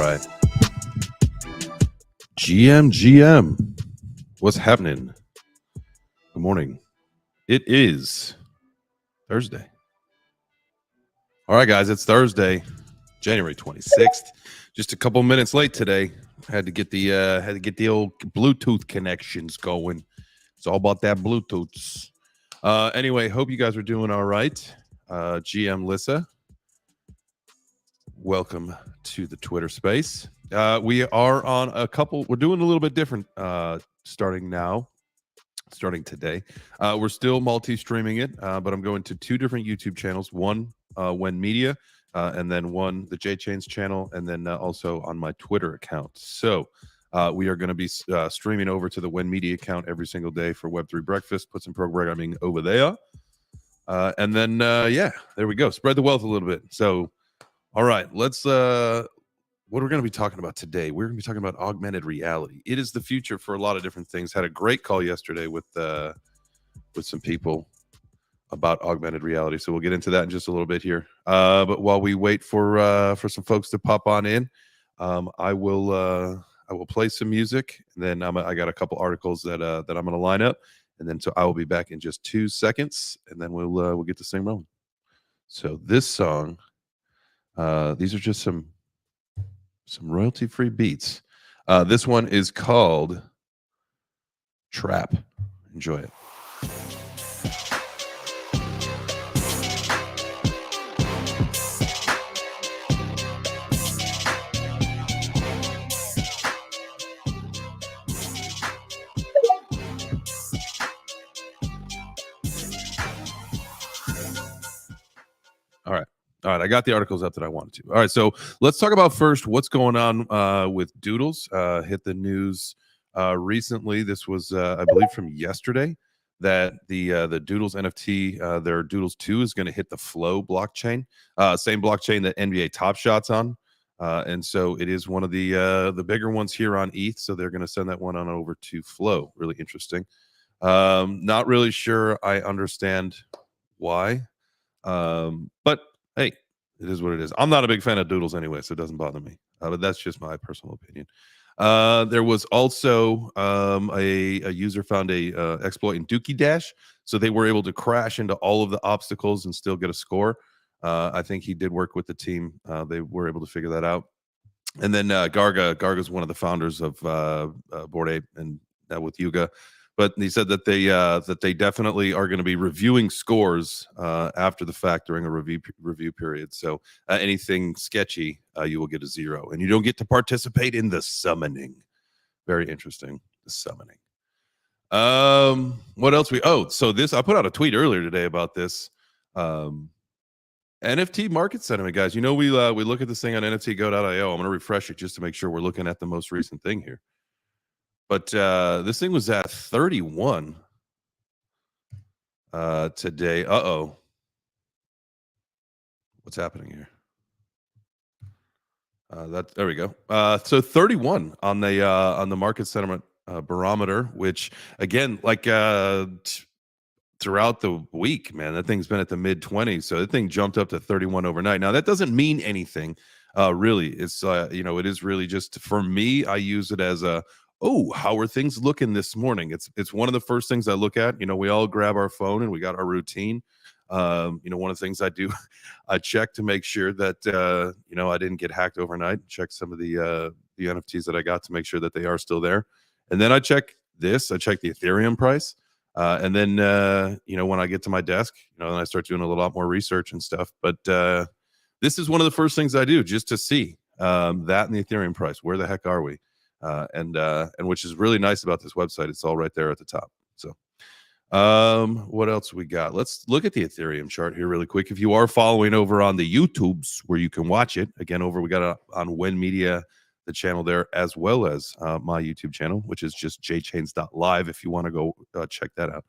right. GM, what's happening? Good morning. It is Thursday. All right, guys, it's Thursday, January 26th. Just a couple minutes late today. Had to get the old Bluetooth connections going. It's all about that Bluetooth. Anyway, hope you guys are doing all right. GM Lissa, welcome to the Twitter space. We are on we're doing a little bit different starting today. We're still multi-streaming it, but I'm going to two different YouTube channels. One, When Media, and then one, the J Chains channel, and then also on my Twitter account. So we are going to be streaming over to the When Media account every single day for Web3 Breakfast. Put some programming over there. And then, yeah, there we go. Spread the wealth a little bit. So, all right, let's... what we're going to be talking about today, we're going to be talking about augmented reality. It is the future for a lot of different things. Had a great call yesterday with some people about augmented reality, so we'll get into that in just a little bit here. But while we wait for some folks to pop on in, I will play some music, and then I got a couple articles that I'm going to line up, and then so I will be back in just 2 seconds, and then we'll get this thing rolling. So this song, these are just some royalty-free beats. This one is called Trap. Enjoy it. All right, I got the articles up that I wanted to. All right, so let's talk about first what's going on with Doodles. Hit the news recently. This was, I believe, from yesterday that the Doodles NFT, their Doodles 2, is going to hit the Flow blockchain, same blockchain that NBA Top Shot's on, and so it is one of the bigger ones here on ETH. So they're going to send that one on over to Flow. Really interesting. Not really sure I understand why, but hey, it is what it is. I'm not a big fan of Doodles anyway, so it doesn't bother me. But that's just my personal opinion. There was also a user found a exploit in Dookie Dash, so they were able to crash into all of the obstacles and still get a score. I think he did work with the team. They were able to figure that out. And then Garga's one of the founders of Bored Ape and with Yuga. But he said that they definitely are going to be reviewing scores after the fact during a review period. So anything sketchy, you will get a 0, and you don't get to participate in the summoning. Very interesting, the summoning. What else so this, I put out a tweet earlier today about this. NFT market sentiment, guys. You know, we look at this thing on NFTgo.io. I'm going to refresh it just to make sure we're looking at the most recent thing here. But this thing was at 31 today. What's happening here? There we go. So 31 on the market sentiment barometer, which again, like throughout the week, man, that thing's been at the mid 20s. So the thing jumped up to 31 overnight. Now that doesn't mean anything, really. It's it is really just, for me, I use it as a, oh, how are things looking this morning? It's one of the first things I look at. You know, we all grab our phone and we got our routine. One of the things I do, I check to make sure that I didn't get hacked overnight. Check some of the NFTs that I got to make sure that they are still there. And then I check this. I check the Ethereum price. And then when I get to my desk, then I start doing a lot more research and stuff. But this is one of the first things I do, just to see that and the Ethereum price. Where the heck are we? And which is really nice about this website. It's all right there at the top. So what else we got? Let's look at the Ethereum chart here really quick. If you are following over on the YouTubes where you can watch it, again, we got it on When Media, the channel there, as well as my YouTube channel, which is just jchains.live if you want to go check that out.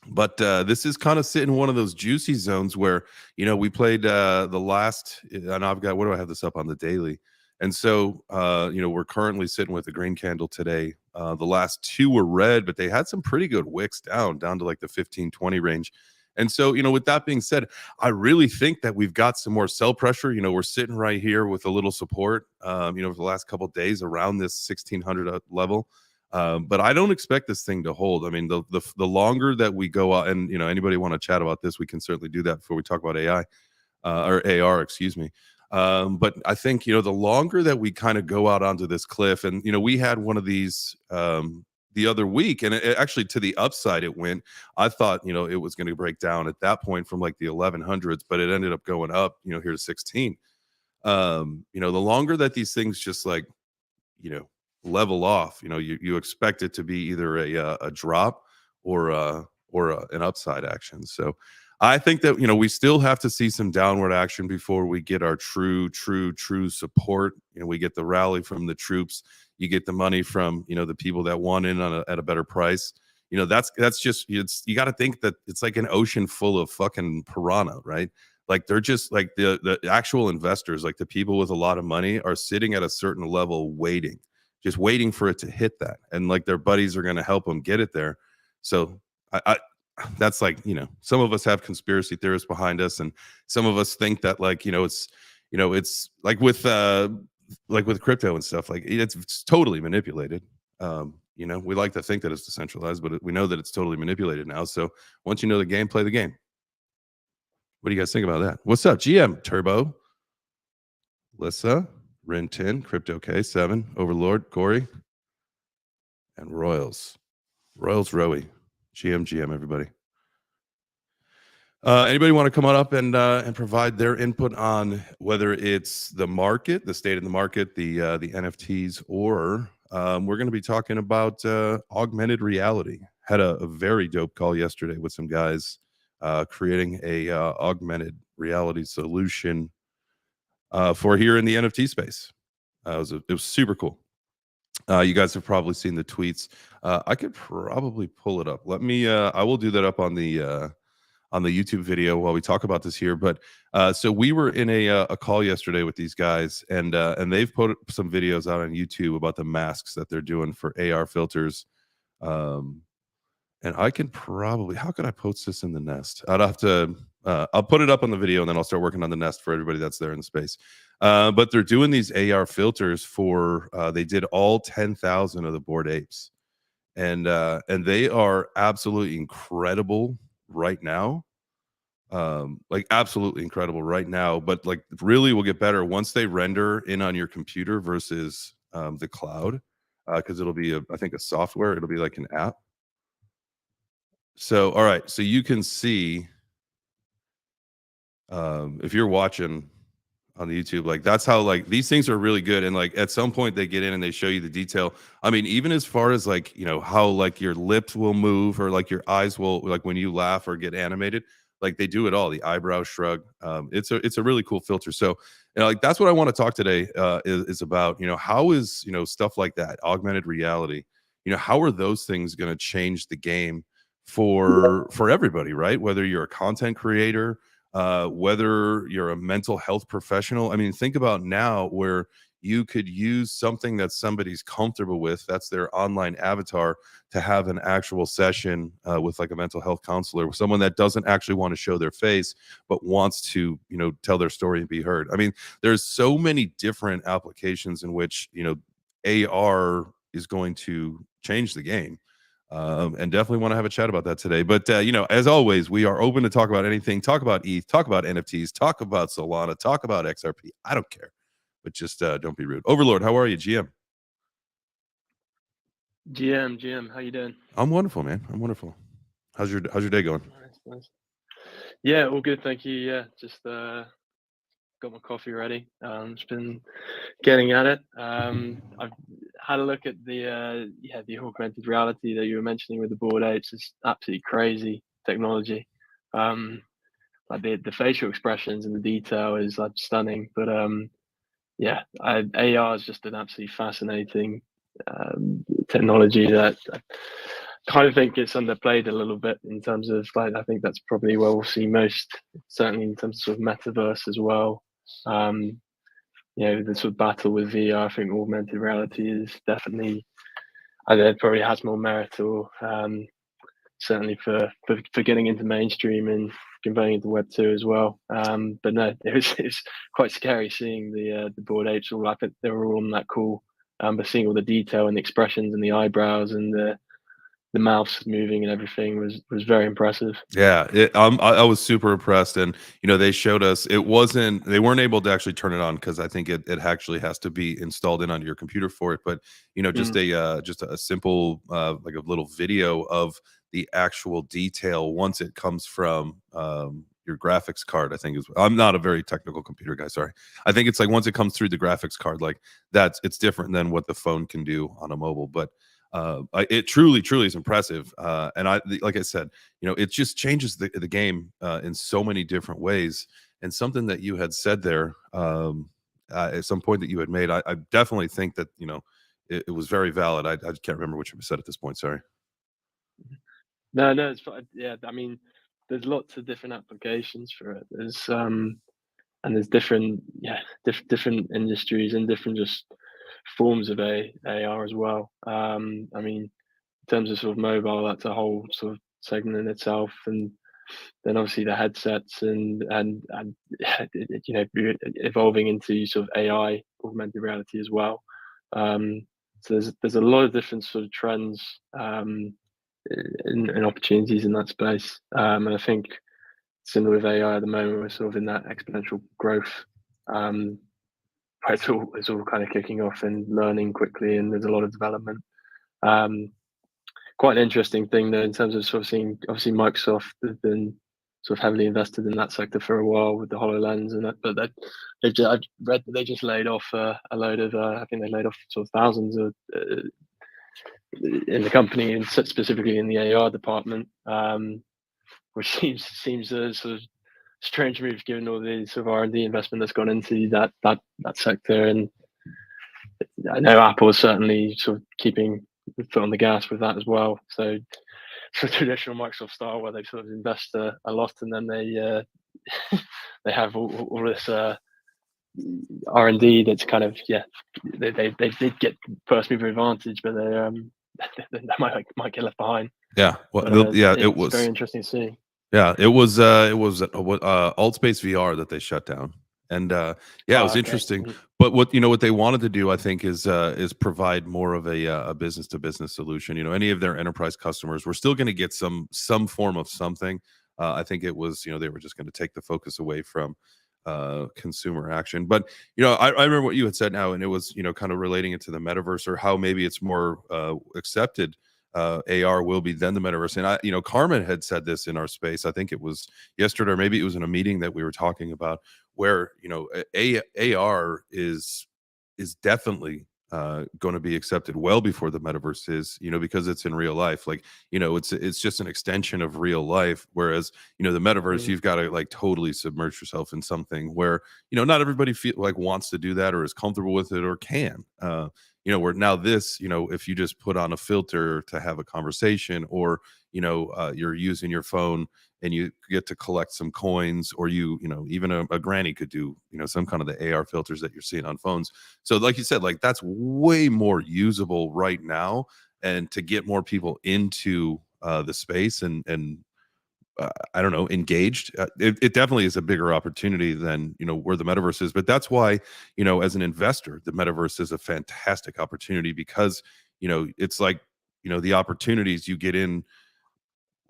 But this is kind of sitting one of those juicy zones where, we played the last, and I've got, what do I have this up on the daily? And so, we're currently sitting with a green candle today. The last two were red, but they had some pretty good wicks down to like the 15-20 range. And so, with that being said, I really think that we've got some more sell pressure. We're sitting right here with a little support, for the last couple of days around this 1600 level. But I don't expect this thing to hold. I mean, the longer that we go out, and anybody want to chat about this, we can certainly do that before we talk about AI or AR, excuse me. But I think the longer that we kind of go out onto this cliff, and we had one of these the other week, and it actually to the upside it went. I thought it was going to break down at that point from like the 1100s, but it ended up going up here to 16. The longer that these things just like you know level off, you expect it to be either a drop or an upside action. So I think that we still have to see some downward action before we get our true support. We get the rally from the troops, you get the money from the people that want in at a better price. That's just, you got to think that it's like an ocean full of fucking piranha, right? Like they're just like the actual investors, like the people with a lot of money are sitting at a certain level waiting, just waiting for it to hit that, and like their buddies are going to help them get it there. So I that's like, some of us have conspiracy theorists behind us, and some of us think that like it's like with crypto and stuff, like it's totally manipulated. We like to think that it's decentralized, but we know that it's totally manipulated now. So once you know the game, play the game. What do you guys think about that? What's up, GM Turbo, Lissa, Rin10, Crypto K7, Overlord, Corey, and Royals Rowie, GM, everybody. Anybody want to come on up and provide their input on whether it's the market, the state of the market, the NFTs, or we're going to be talking about augmented reality. Had a very dope call yesterday with some guys creating a augmented reality solution for here in the NFT space. It was super cool. You guys have probably seen the tweets. I could probably pull it up. I will do that up on the YouTube video while we talk about this here. But so we were in a call yesterday with these guys, and they've put some videos out on YouTube about the masks that they're doing for AR filters. And I can probably, how could I post this in the nest? I'd have to, I'll put it up on the video, and then I'll start working on the nest for everybody that's there in the space. But they're doing these AR filters for, they did all 10,000 of the Bored Apes. And they are absolutely incredible right now. Like absolutely incredible right now, but like really will get better once they render in on your computer versus the cloud, because it'll be I think a software, it'll be like an app. So all right, so you can see if you're watching on the YouTube, like that's how like these things are really good. And like at some point they get in and they show you the detail. I mean, even as far as like, how like your lips will move, or like your eyes will, like when you laugh or get animated, like they do it all, the eyebrow shrug. It's a really cool filter. So like that's what I want to talk today is about. How is stuff like that, augmented reality, how are those things going to change the game for everybody, right? Whether you're a content creator, whether you're a mental health professional. I mean, think about now where you could use something that somebody's comfortable with, that's their online avatar, to have an actual session with like a mental health counselor, with someone that doesn't actually want to show their face but wants to tell their story and be heard. I mean, there's so many different applications in which AR is going to change the game. And definitely want to have a chat about that today. But as always, we are open to talk about anything. Talk about ETH, talk about NFTs, talk about Solana, talk about XRP. I don't care, but just don't be rude. Overlord, how are you, GM? GM, how you doing? I'm wonderful, man. I'm wonderful. How's your day going? Nice. Yeah, all good, thank you. Yeah, just got my coffee ready. Just been getting at it. I've had a look at the augmented reality that you were mentioning with the Bored Apes. It's absolutely crazy technology. Like the facial expressions and the detail is like stunning. But AR is just an absolutely fascinating technology that I kind of think it's underplayed a little bit in terms of like, I think that's probably where we'll see most, certainly in terms of sort of metaverse as well. The sort of battle with VR, I think augmented reality is definitely, it probably has more merit or certainly for getting into mainstream and converting into Web 2 as well. But no, it's quite scary seeing the bored apes all up. They were all on that call, but seeing all the detail and the expressions and the eyebrows and the mouths moving and everything was very impressive. Yeah, I was super impressed, and they showed us they weren't able to actually turn it on because I think it actually has to be installed in onto your computer for it. But Mm, just a simple like a little video of the actual detail once it comes from your graphics card. I think is I'm not a very technical computer guy. Sorry, I think it's like once it comes through the graphics card, like it's different than what the phone can do on a mobile, but. It truly is impressive, and like I said, it just changes the game in so many different ways. And something that you had said there at some point that you had made, I definitely think that it was very valid. I can't remember what you said at this point. Sorry. no, no, it's fine. Yeah, I mean, there's lots of different applications for it. There's different, yeah, different industries and different just forms of AR as well. I mean, in terms of sort of mobile, that's a whole sort of segment in itself, and then obviously the headsets and evolving into sort of AI, augmented reality as well. So there's a lot of different sort of trends and opportunities in that space, and I think similar with AI at the moment, we're sort of in that exponential growth. Um, where it's all kind of kicking off and learning quickly, and there's a lot of development. Um, Quite an interesting thing though, in terms of sort of seeing, obviously Microsoft have been sort of heavily invested in that sector for a while with the HoloLens and that, but I've read that they just laid off a load of, I think they laid off sort of thousands of in the company and specifically in the AR department, which seems a sort of strange move given all the sort of R&D investment that's gone into that sector. And I know Apple is certainly sort of keeping the foot on the gas with that as well. So sort of traditional Microsoft style, where they sort of invest a lot and then they have all this R&D that's kind of, yeah, they did get first mover advantage, but they might get left behind. Yeah. Well, But yeah. It it's very was. interesting to see. Yeah, it was Altspace VR that they shut down, and yeah, it Oh, was okay. interesting. But what they wanted to do, I think, is provide more of a business to business solution. Any of their enterprise customers were still going to get some form of something. I think it was they were just going to take the focus away from consumer action. But I remember what you had said now, and it was kind of relating it to the metaverse or how maybe it's more accepted AR will be then the metaverse. And Carmen had said this in our space. I think it was yesterday, or maybe it was in a meeting that we were talking about, where AR is definitely going to be accepted well before the metaverse is, because it's in real life. Like, it's just an extension of real life. Whereas, the metaverse, Mm, you've got to like totally submerge yourself in something where, not everybody feel like wants to do that or is comfortable with it or can. Where now this, if you just put on a filter to have a conversation, or you're using your phone and you get to collect some coins, or even a granny could do some kind of the AR filters that you're seeing on phones. So like you said, like that's way more usable right now, and to get more people into the space and I don't know, engaged. It definitely is a bigger opportunity than where the metaverse is. But that's why as an investor, the metaverse is a fantastic opportunity, because it's like the opportunities you get in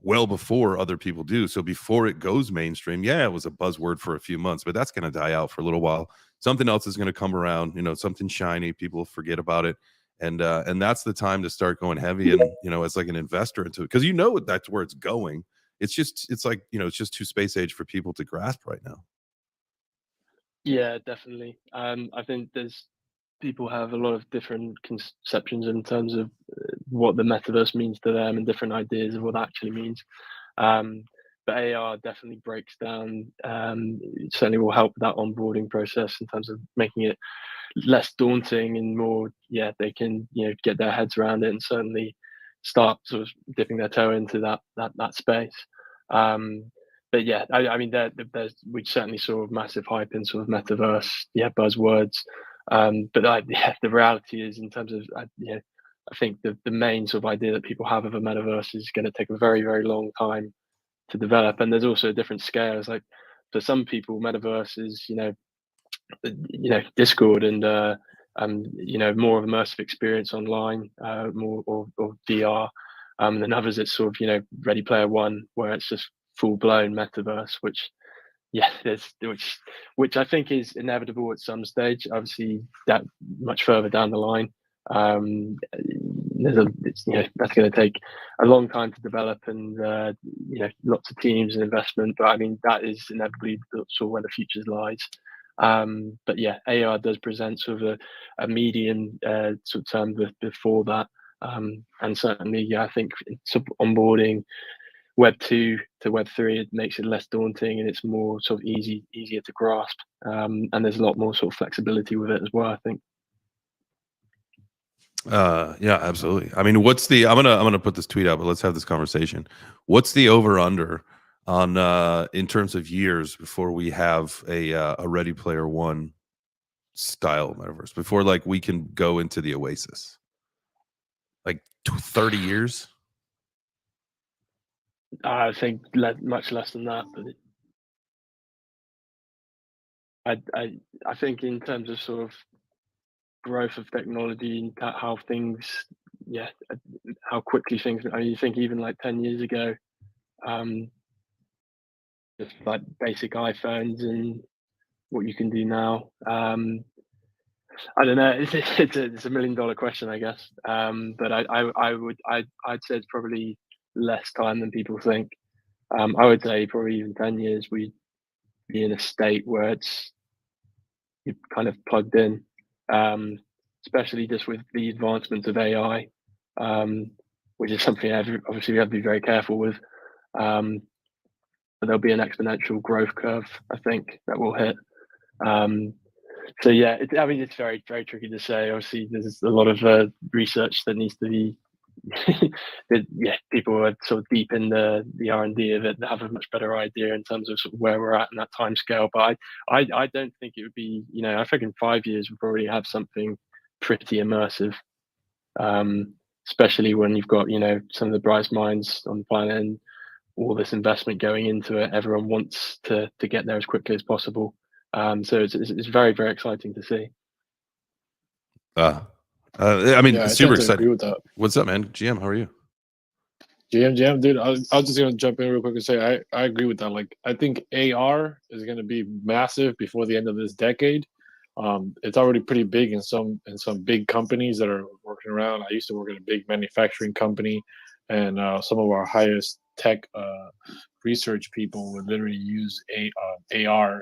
well before other people do. So before it goes mainstream, yeah, it was a buzzword for a few months, but that's going to die out for a little while. Something else is going to come around, something shiny, people forget about it. And that's the time to start going heavy and as like an investor into it, because that's where it's going. It's like it's just too space age for people to grasp right now. yeah, definitely. I think there's people have a lot of different conceptions in terms of what the metaverse means to them and different ideas of what that actually means. Um, but AR definitely breaks down. It certainly will help with that onboarding process in terms of making it less daunting and more, yeah, they can get their heads around it and certainly start sort of dipping their toe into that space. Um, but yeah, I mean, there's we certainly saw massive hype in sort of metaverse, yeah, buzzwords. But yeah, the reality is in terms of I think the main sort of idea that people have of a metaverse is going to take a very, very long time to develop. And there's also different scales. Like for some people, metaverse is, Discord and more of immersive experience online, more or VR. Than others, it's sort of Ready Player One, where it's just full blown metaverse, which yeah, there's which I think is inevitable at some stage. Obviously, that much further down the line, that's going to take a long time to develop, and lots of teams and investment. But I mean, that is inevitably sort of where the future lies. But yeah, AR does present sort of a medium sort of term before that, and certainly, yeah, I think onboarding Web 2 to Web 3, it makes it less daunting and it's more sort of easier to grasp. And there's a lot more sort of flexibility with it as well, I think. Yeah, absolutely. I mean, what's the I'm gonna put this tweet out, but let's have this conversation. What's the over under on in terms of years before we have a Ready Player One style metaverse, before like we can go into the Oasis? Like 30 years? I think much less than that, but I think in terms of sort of growth of technology and how things, yeah, how quickly things. I mean, you think even like 10 years ago, um, just like basic iPhones and what you can do now. I don't know. It's a $1 million question, I guess. But I'd say it's probably less time than people think. I would say probably even 10 years we'd be in a state where it's you're kind of plugged in, especially just with the advancement of AI, which is something obviously we have to be very careful with. Um, there'll be an exponential growth curve, I think, that will hit. Um, so yeah, I mean, it's very, very tricky to say. Obviously, there's a lot of research that needs to be. Yeah, people are sort of deep in the R&D of it that have a much better idea in terms of, sort of where we're at in that time scale. But I don't think it would be. I think in 5 years we'll probably have something pretty immersive. Especially when you've got some of the brightest minds on the planet and all this investment going into it. Everyone wants to get there as quickly as possible. So it's very, very exciting to see. Uh, I mean, Yeah, I super tend to excited. agree with that. What's up, man? GM, how are you? GM, dude, I was just gonna jump in real quick and say I agree with that. Like, I think AR is gonna be massive before the end of this decade. It's already pretty big in some big companies that are working around. I used to work at a big manufacturing company, and some of our highest tech research people would literally use AR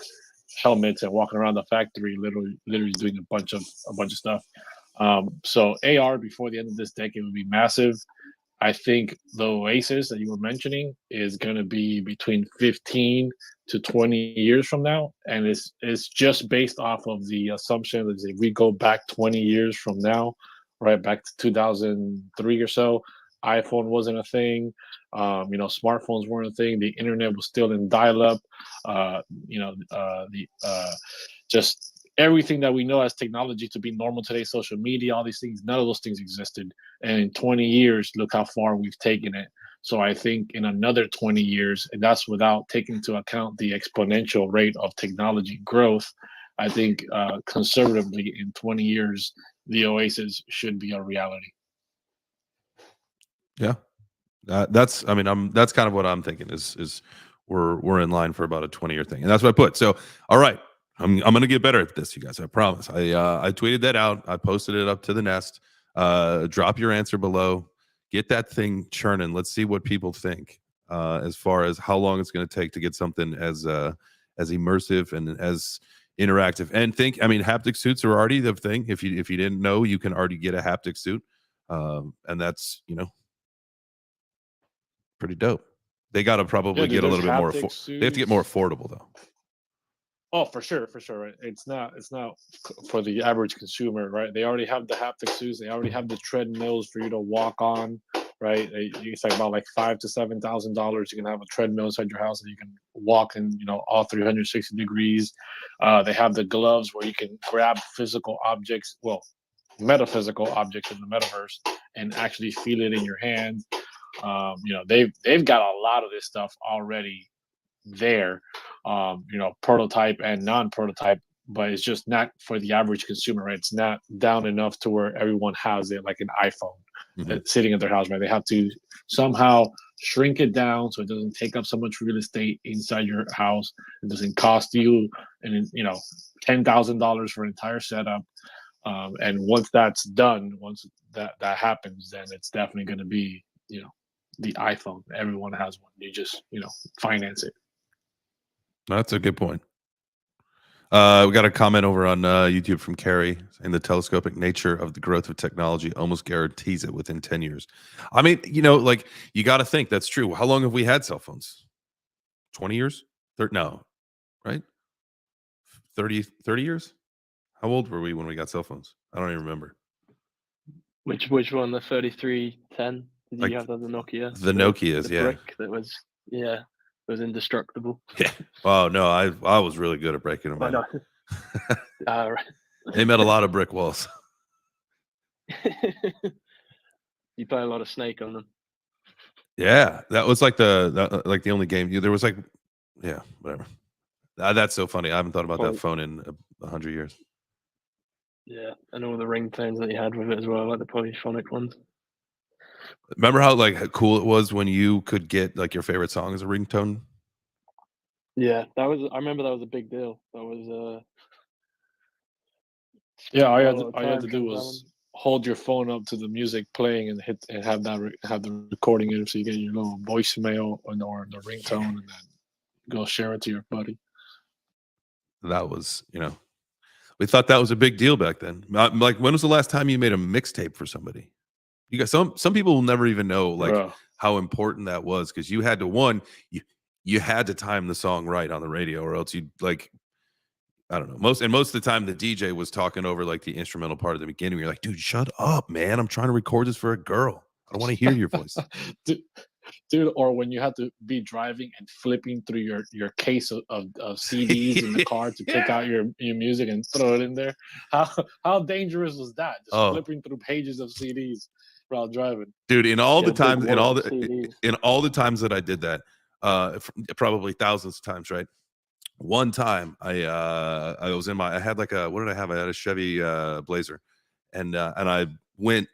helmets and walking around the factory, literally doing a bunch of stuff. So AR before the end of this decade would be massive. I think the Oasis that you were mentioning is going to be between 15 to 20 years from now. And it's just based off of the assumption that if we go back 20 years from now, right back to 2003 or so, iPhone wasn't a thing. Smartphones weren't a thing. The internet was still in dial-up. Just everything that we know as technology to be normal today, social media, all these things, none of those things existed. And in 20 years, look how far we've taken it. So I think in another 20 years, and that's without taking into account the exponential rate of technology growth, I think conservatively in 20 years, the Oasis should be a reality. Yeah. That's that's kind of what I'm thinking is we're in line for about a 20-year thing. And that's what I put. So, all right. I'm going to get better at this, you guys. I promise. I tweeted that out. I posted it up to the nest. Drop your answer below. Get that thing churning. Let's see what people think as far as how long it's going to take to get something as immersive and as interactive. And haptic suits are already the thing. If you didn't know, you can already get a haptic suit. And that's, pretty dope. They got to probably Dude, get a there's little bit more. haptic They have to get more suits. affordable though. Oh, for sure. Right? It's not for the average consumer, right? They already have the haptic suits. They already have the treadmills for you to walk on, right? It's like about like $5,000 to $7,000. You can have a treadmill inside your house and you can walk in, all 360 degrees. They have the gloves where you can grab physical objects, well, metaphysical objects in the metaverse and actually feel it in your hands. You know, they've got a lot of this stuff already there, you know, prototype and non-prototype, but it's just not for the average consumer, right? It's not down enough to where everyone has it like an iPhone sitting at their house, right? They have to somehow shrink it down so it doesn't take up so much real estate inside your house. It doesn't cost you, and you know, $10,000 for an entire setup. And once that's done, once that happens, then it's definitely going to be, you know, the iPhone. Everyone has one. You just, you know, finance it. That's a good point. We got a comment over on YouTube from Carrie saying the telescopic nature of the growth of technology almost guarantees it within 10 years. I mean, you know, like you got to think that's true. How long have we had cell phones? 20 years? No, right? 30 years? How old were we when we got cell phones? I don't even remember. Which one? The 3310? Did Like you have that, the Nokia? The Nokias, the yeah. brick that was, yeah, it was indestructible. Yeah. Oh no, I was really good at breaking them. I know. Right. They met a lot of brick walls. You play a lot of Snake on them. Yeah, that was like the only game. There was like, yeah, whatever. That's so funny. I haven't thought about that phone in 100 years. Yeah, and all the ringtones that you had with it as well, like the polyphonic ones. Remember how like cool it was when you could get like your favorite song as a ringtone? Yeah, I remember that was a big deal. That was yeah. All you had to do was hold your phone up to the music playing and hit and have the recording in, so you get your little voicemail or the ringtone, and then go share it to your buddy. That was, you know, we thought that was a big deal back then. Like, when was the last time you made a mixtape for somebody? You got some people will never even know like how important that was, because you had to you had to time the song right on the radio, or else you'd like, I don't know. Most of the time the DJ was talking over like the instrumental part at the beginning. You're like, dude, shut up, man. I'm trying to record this for a girl. I don't want to hear your voice. Dude, or when you have to be driving and flipping through your case of CDs in the car to pick out your music and throw it in there. How dangerous was that? Just flipping through pages of CDs while driving. Dude, in all the times that I did that, probably thousands of times, right? One time I was in I had like what did I have? I had a Chevy Blazer, and I went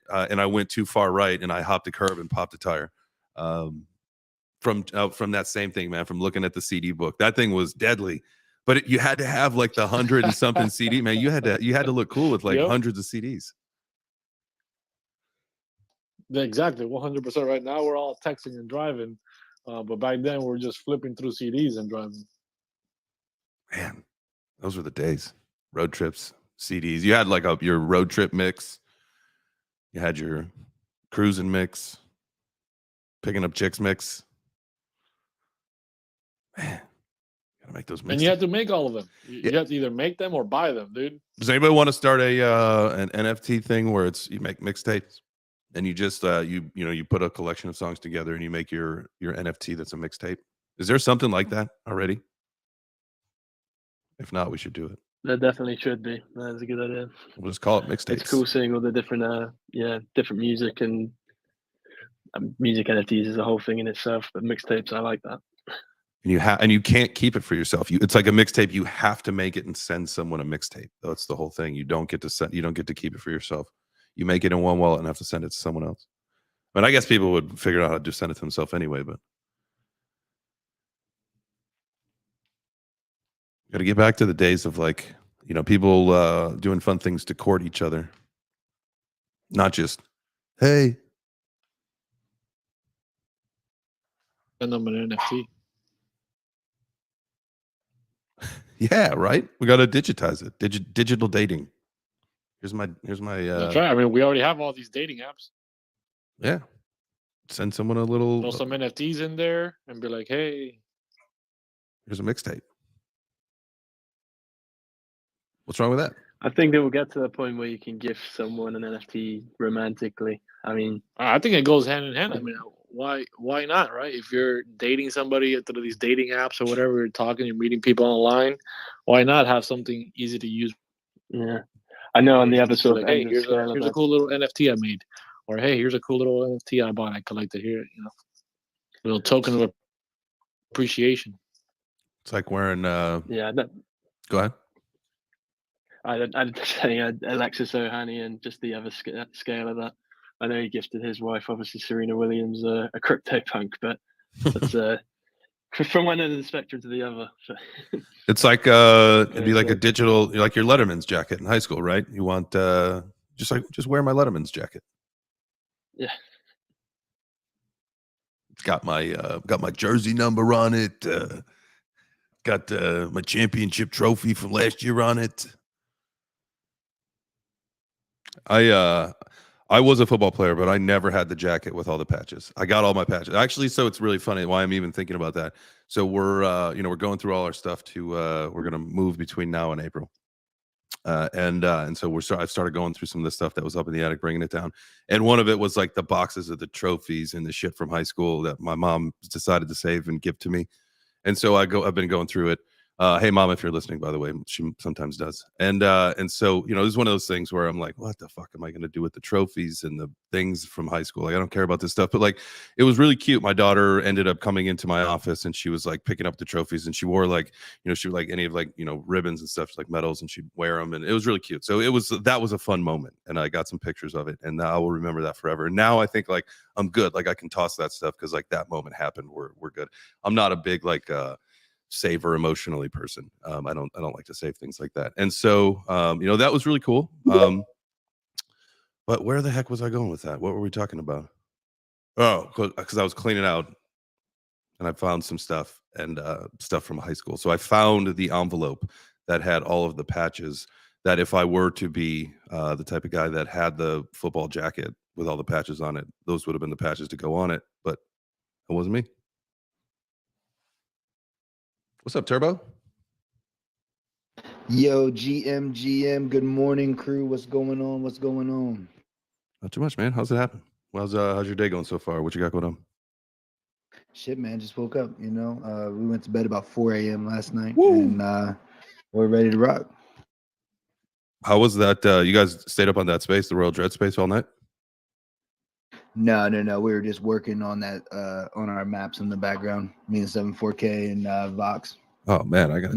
too far right, and I hopped a curb and popped a tire. From that same thing, man, from looking at the CD book. That thing was deadly. But you had to have like the 100 and something CD, man. You had to look cool with like hundreds of CDs. Exactly, 100%. Right now we're all texting and driving, but back then we were just flipping through CDs and driving. Man, those were the days. Road trips, CDs. You had like your road trip mix. You had your cruising mix, picking up chicks mix. Man, gotta make those mixes. And you had to make all of them. You have to either make them or buy them, dude. Does anybody want to start an NFT thing where you make mixtapes and you just you put a collection of songs together and you make your NFT that's a mixtape? Is there something like that already? If not, we should do it. There definitely should be. That's a good idea. We'll just call it mixtapes. It's cool seeing all the different different music and music NFTs is a whole thing in itself. But mixtapes, I like that. And you can't keep it for yourself. It's like a mixtape. You have to make it and send someone a mixtape. That's the whole thing. You don't get to keep it for yourself. You make it in one wallet and have to send it to someone else. I mean, I guess people would figure out how to just send it to themselves anyway, but got to get back to the days of like, people doing fun things to court each other. Not just, hey. Send them an NFT. Yeah, right. We got to digitize it. Digital dating. Here's my. That's right. I mean, we already have all these dating apps. Yeah. Send someone a little. Throw some NFTs in there and be like, hey. Here's a mixtape. What's wrong with that? I think they will get to the point where you can gift someone an NFT romantically. I mean, I think it goes hand in hand. I mean, why not, right? If you're dating somebody through these dating apps or whatever, you're talking, you're meeting people online, why not have something easy to use? Yeah, I know. On the other side, like, hey, here's a cool little NFT I made. or hey, here's a cool little NFT I bought. I collected here, little token of appreciation. It's like wearing. Yeah, that, Go ahead. I'd say Alexis Ohanian, just the other scale of that. I know he gifted his wife, obviously Serena Williams, a CryptoPunk, but that's from one end of the spectrum to the other. So. It's like it'd be like a digital, like your Letterman's jacket in high school, right? You want just wear my Letterman's jacket. Yeah. It's got my jersey number on it. Got my championship trophy from last year on it. I was a football player, but I never had the jacket with all the patches. I got all my patches. Actually, so it's really funny why I'm even thinking about that. So we're we're going through all our stuff to we're gonna move between now and April. And so I've started going through some of the stuff that was up in the attic, bringing it down. And one of it was like the boxes of the trophies and the shit from high school that my mom decided to save and give to me. And so I've been going through it. Hey mom, if you're listening, by the way, she sometimes does. And so, this is one of those things where I'm like, what the fuck am I going to do with the trophies and the things from high school? Like, I don't care about this stuff, but like, it was really cute. My daughter ended up coming into my office and she was like picking up the trophies and she wore like, she would like any of like, ribbons and stuff, like medals, and she'd wear them. And it was really cute. So that was a fun moment. And I got some pictures of it and I will remember that forever. And now I think like I'm good. Like I can toss that stuff because like that moment happened. We're good. I'm not a big like saver emotionally person. I don't like to save things like that. And so that was really cool. But where the heck was I going with that? What were we talking about? Oh, because I was cleaning out and I found some stuff and stuff from high school. So I found the envelope that had all of the patches that if I were to be the type of guy that had the football jacket with all the patches on it, those would have been the patches to go on it. But it wasn't me. What's up, Turbo? Yo, GM, good morning, crew. What's going on? What's going on? Not too much, man. How's it happen? How's your day going so far? What you got going on? Shit, man, just woke up, we went to bed about 4 a.m. last night. Woo! And we're ready to rock. How was that? You guys stayed up on that space, the Royal Dread space, all night? No. We were just working on that on our maps in the background. Me and 74K and Vox. Oh man, I gotta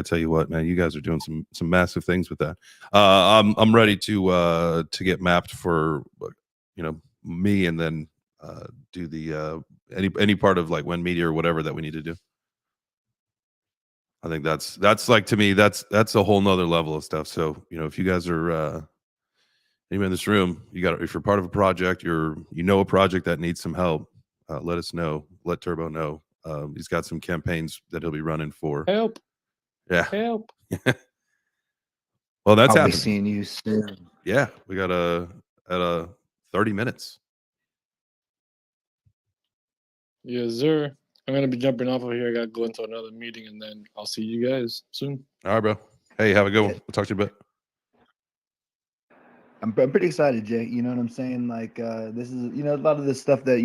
tell you what, man, you guys are doing some massive things with that. I'm ready to get mapped for me, and then do the any part of like When Media or whatever that we need to do. I think that's like, to me, that's a whole nother level of stuff. So if you guys are anybody in this room, if you're part of a project, a project that needs some help, let us know. Let Turbo know. He's got some campaigns that he'll be running for. Help. Yeah. Help. Well, that's I'll happening. be seeing you soon. Yeah, we got at 30 minutes. Yes, sir. I'm gonna be jumping off of here. I gotta go into another meeting, and then I'll see you guys soon. All right, bro. Hey, have a good one. We'll talk to you a bit. I'm pretty excited, Jay. You know what I'm saying? Like, this is, a lot of the stuff that,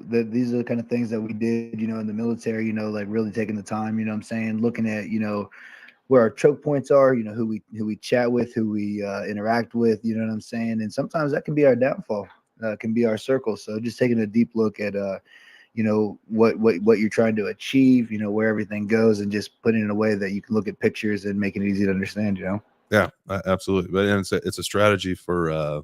that these are the kind of things that we did, in the military, like really taking the time, what I'm saying? Looking at, where our choke points are, who we chat with, who we interact with, you know what I'm saying? And sometimes that can be our downfall, can be our circle. So just taking a deep look at, what you're trying to achieve, where everything goes, and just putting it in a way that you can look at pictures and make it easy to understand, Yeah, absolutely. But it's a strategy for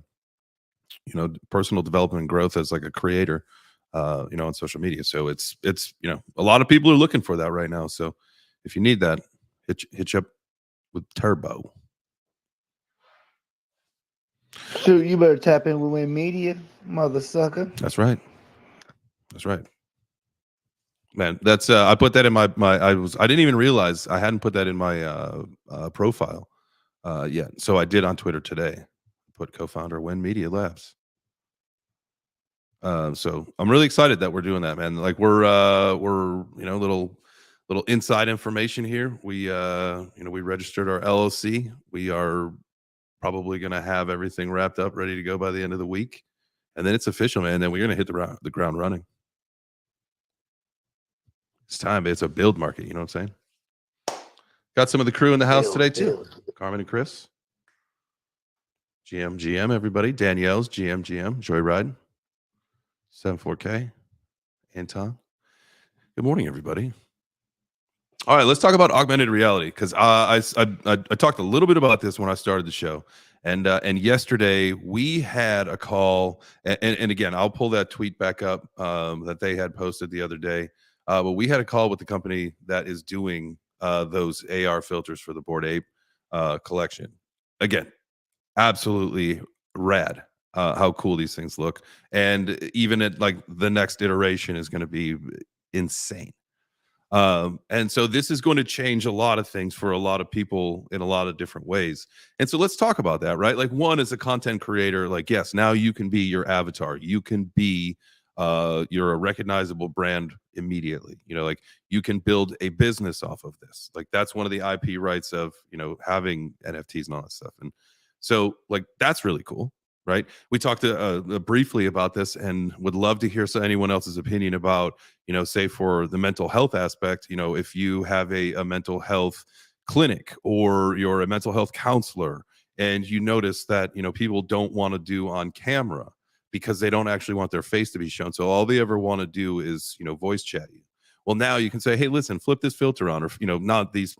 personal development and growth as like a creator, on social media. So it's a lot of people are looking for that right now. So if you need that, hit you up with Turbo. So you better tap in with Win Media, mother sucker. That's right. Man, that's I put that in my I didn't even realize I hadn't put that in my profile yet. So I did on Twitter today. Put co-founder When Media Labs. So I'm really excited that we're doing that, man. Like we're little inside information here. We we registered our LLC. We are probably going to have everything wrapped up, ready to go by the end of the week, and then it's official, man. Then we're going to hit the ground running. It's time. It's a build market. You know what I'm saying? Got some of the crew in the house today too. Carmen and Chris. GM, everybody. Danielle's GM, Joyride. 74K. Anton. Good morning, everybody. All right, let's talk about augmented reality because I talked a little bit about this when I started the show, and yesterday we had a call, and again I'll pull that tweet back up that they had posted the other day, but we had a call with the company that is doing those AR filters for the Bored Ape collection. Again, absolutely rad. How cool these things look, and even at like the next iteration is going to be insane. And so this is going to change a lot of things for a lot of people in a lot of different ways. And so let's talk about that, right? Like, one, as a content creator, like, yes, now you can be your avatar. You can be you're a recognizable brand immediately. You know, like, you can build a business off of this. Like, that's one of the IP rights of, you know, having NFTs and all that stuff. And so, like, that's really cool, right? We talked briefly about this, and would love to hear anyone else's opinion about, you know, say for the mental health aspect, you know, if you have a mental health clinic or you're a mental health counselor and you notice that, you know, people don't want to do on camera because they don't actually want their face to be shown. So all they ever want to do is, you know, voice chat you. Well, now you can say, hey, listen, flip this filter on, or, you know, not these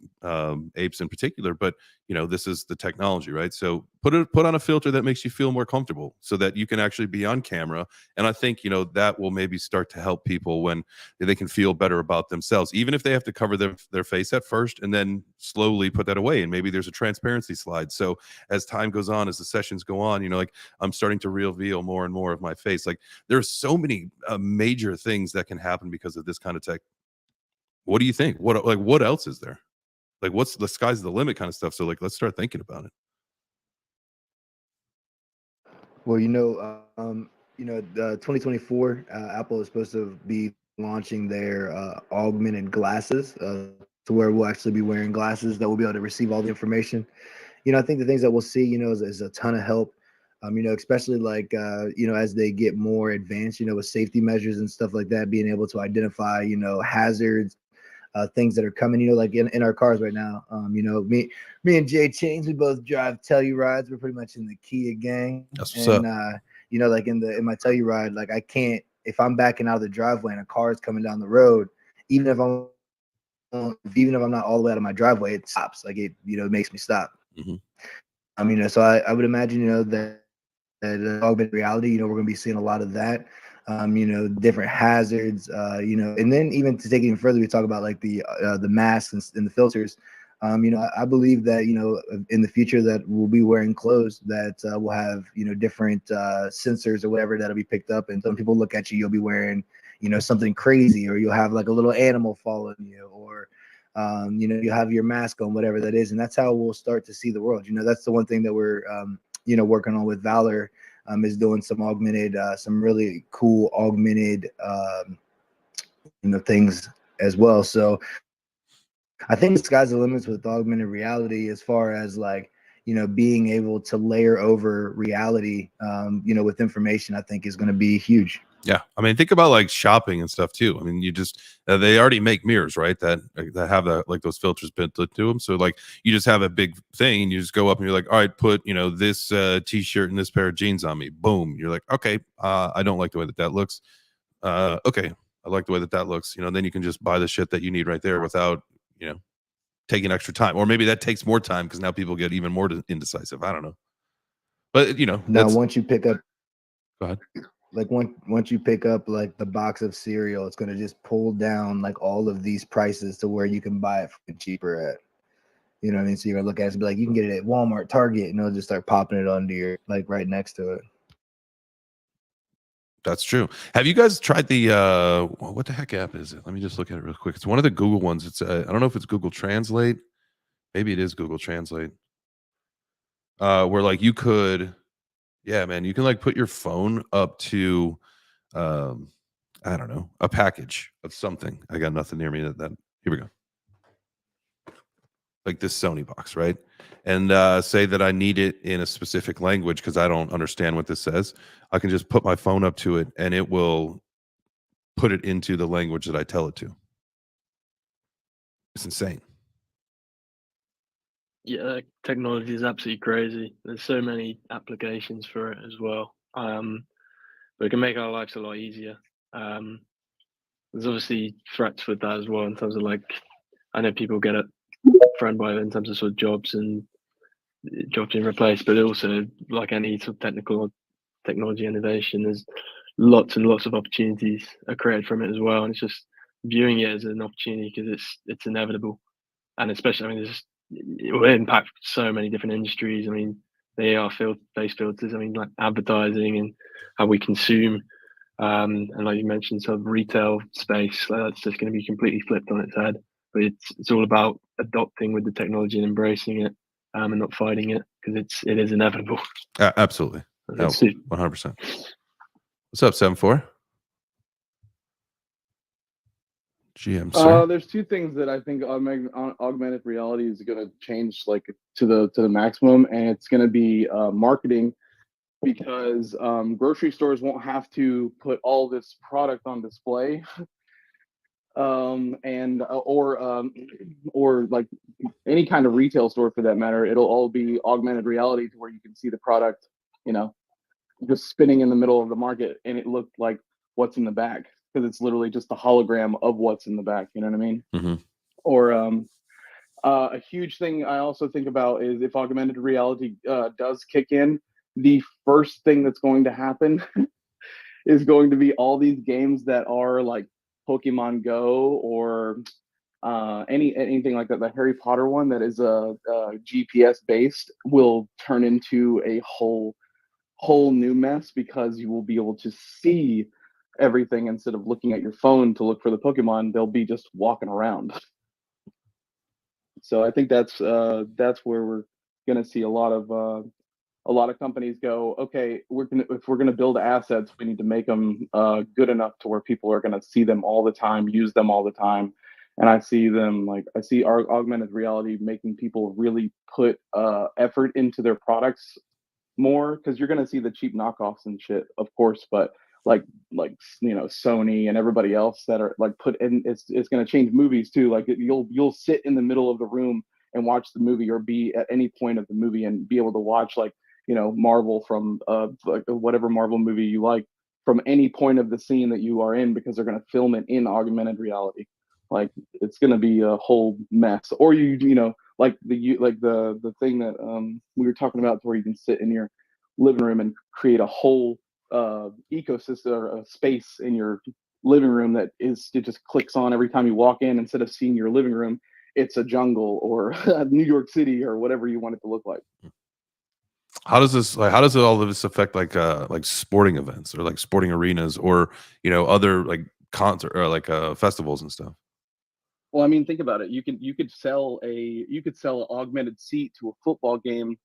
apes in particular, but, you know, this is the technology, right? So put on a filter that makes you feel more comfortable so that you can actually be on camera. And I think, you know, that will maybe start to help people when they can feel better about themselves, even if they have to cover their face at first and then slowly put that away. And maybe there's a transparency slide. So as time goes on, as the sessions go on, you know, like, I'm starting to reveal more and more of my face. Like, there's so many major things that can happen because of this kind of tech. What do you think? What else is there? Like, what's the sky's the limit kind of stuff? So, like, let's start thinking about it. Well, you know, the 2024, Apple is supposed to be launching their augmented glasses, to where we'll actually be wearing glasses that will be able to receive all the information. You know, I think the things that we'll see, you know, is a ton of help. You know, especially like, you know, as they get more advanced, you know, with safety measures and stuff like that, being able to identify, you know, hazards, things that are coming, you know, like in our cars right now. You know, me and Jay Chains, we both drive Tellurides. We're pretty much in the Kia gang. That's what's And up. you know, like in my Telluride, like, I can't, if I'm backing out of the driveway and a car is coming down the road, even if I'm not all the way out of my driveway, it stops. Like, it, you know, it makes me stop. Mhm. You know, so I would imagine, you know, that augmented reality, you know, we're going to be seeing a lot of that. You know, different hazards, you know, and then even to take it even further, we talk about like the masks and the filters. You know, I believe that, you know, in the future that we'll be wearing clothes that will have, you know, different sensors or whatever that'll be picked up. And some people look at you, you'll be wearing, you know, something crazy, or you'll have like a little animal following you, or you know, you have your mask on, whatever that is. And that's how we'll start to see the world. You know, that's the one thing that we're, you know, working on with Valor, is doing some augmented, some really cool augmented, you know, things as well. So I think the sky's the limits with augmented reality, as far as like, you know, being able to layer over reality, you know, with information. I think is going to be huge. Yeah, I mean, think about like shopping and stuff too. I mean, you just they already make mirrors, right? That have like those filters built into them. So like, you just have a big thing, and you just go up and you're like, all right, put, you know, this t-shirt and this pair of jeans on me. Boom. You're like, okay, I don't like the way that looks. Okay, I like the way that looks. You know, then you can just buy the shit that you need right there without, you know, taking extra time. Or maybe that takes more time because now people get even more indecisive. I don't know, but you know, Now, that's once you pick up, go ahead. like once you pick up like the box of cereal, it's going to just pull down like all of these prices to where you can buy it for cheaper at. You know what I mean? So you're gonna look at it and be like, you can get it at Walmart, Target, and they'll just start popping it onto your, like, right next to it. That's true. Have you guys tried the what the heck app is it? Let me just look at it real quick. It's one of the Google ones. It's I don't know if it's Google Translate. Maybe it is Google Translate. Where like you could, yeah, man, you can like put your phone up to um I don't know, a package of something. I got nothing near me that here we go. Like this Sony box, right? And say that I need it in a specific language because I don't understand what this says. I can just put my phone up to it and it will put it into the language that I tell it to. It's insane. Yeah, technology is absolutely crazy. There's so many applications for it as well. But it can make our lives a lot easier. Um, there's obviously threats with that as well in terms of like I know people get it threatened by it in terms of sort of jobs and jobs being replaced, but also like any sort of technology innovation, there's lots and lots of opportunities are created from it as well. And it's just viewing it as an opportunity because it's inevitable. And especially, I mean, it will impact so many different industries. I mean, they are face filters. I mean, like advertising and how we consume. And like you mentioned, sort of retail space, like that's just going to be completely flipped on its head. But it's all about adopting with the technology and embracing it, and not fighting it because it is inevitable. Absolutely. No, It's su- 100%. What's up, 7-4? GM, sir. There's two things that I think augmented reality is going to change like to the maximum, and it's going to be marketing, because grocery stores won't have to put all this product on display, and or like any kind of retail store for that matter. It'll all be augmented reality to where you can see the product, you know, just spinning in the middle of the market, and it looked like what's in the back, because it's literally just a hologram of what's in the back. You know what I mean? Mm-hmm. Or a huge thing I also think about is if augmented reality does kick in, the first thing that's going to happen is going to be all these games that are like Pokemon Go or anything like that. The Harry Potter one that is GPS based will turn into a whole new mess, because you will be able to see everything instead of looking at your phone to look for the Pokemon. They'll be just walking around. So I think that's where we're gonna see a lot of companies go, okay, if we're gonna build assets, we need to make them good enough to where people are gonna see them all the time, use them all the time. And I see our augmented reality making people really put effort into their products more, because you're gonna see the cheap knockoffs and shit, of course, but like Sony and everybody else that are like put in, it's gonna change movies too. Like you'll sit in the middle of the room and watch the movie, or be at any point of the movie and be able to watch like Marvel from like whatever Marvel movie you like from any point of the scene that you are in, because they're gonna film it in augmented reality. Like it's gonna be a whole mess. Or like the thing that we were talking about, where you can sit in your living room and create a whole ecosystem or a space in your living room that it just clicks on every time you walk in. Instead of seeing your living room, it's a jungle or New York City or whatever you want it to look like. How does all of this affect like sporting events or like sporting arenas or other like concert or like festivals and stuff? Well, I mean, think about it. You could sell an augmented seat to a football game